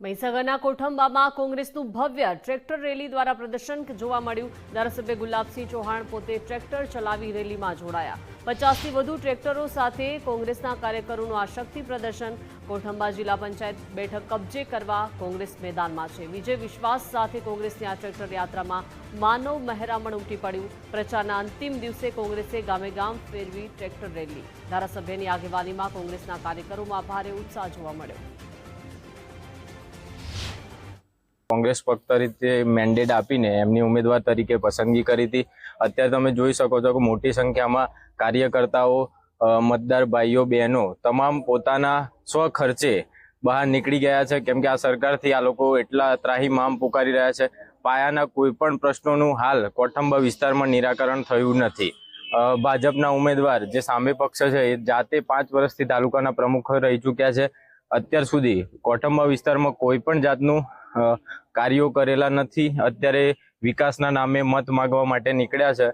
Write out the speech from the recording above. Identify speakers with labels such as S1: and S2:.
S1: મહીસાગરના કોઠંબામાં કોંગ્રેસનું ભવ્ય tractor rally દ્વારા પ્રદર્શન જોવા મળ્યું। ધારાસભ્ય ગુલાબસિંહ ચૌહાણ પોતે ટ્રેક્ટર ચલાવી રેલીમાં જોડાયા। 50થી વધુ ટ્રેક્ટરો સાથે કોંગ્રેસના કાર્યકરોનું આ શક્તિ પ્રદર્શન। કોઠંબા જિલ્લા પંચાયત બેઠક કબજે કરવા કોંગ્રેસ મેદાનમાં છે। વિજય વિશ્વાસ સાથે કોંગ્રેસની આ ટ્રેક્ટર યાત્રામાં માનવ મહેરામણ ઉમટી પડ્યું। પ્રચારના અંતિમ દિવસે કોંગ્રેસે ગામે ગામ ફેરવી ટ્રેક્ટર રેલી। ધારાસભ્યની આગેવાનીમાં કોંગ્રેસના કાર્યકરોમાં ભારે ઉત્સાહ જોવા મળ્યો।
S2: કોંગ્રેસ પક્ષ તરીકે મેન્ડેટ આપીને એમની ઉમેદવાર તરીકે પસંદગી કરી હતી। અત્યારે તમે જોઈ શકો છો કે મોટી સંખ્યામાં કાર્યકર્તાઓ, મતદાર ભાઈઓ બહેનો તમામ પોતાના સ્વખર્ચે બહાર નીકળી ગયા છે, કેમ કે આ સરકારથી આ લોકો એટલા ત્રાહિમામ પુકારી રહ્યા છે। પાયાના કોઈ પણ પ્રશ્નોનું હાલ કોઠંબા વિસ્તારમાં નિરાકરણ થયું નથી। ભાજપના ઉમેદવાર જે સામે પક્ષ છે એ જાતે 5 વર્ષથી તાલુકાના પ્રમુખ રહી ચૂક્યા છે। અત્યાર સુધી કોઠંબા વિસ્તારમાં કોઈ પણ જાતનું કાર્યો કરેલા નથી। અત્યારે વિકાસના નામે મત માંગવા માટે નીકળ્યા છે।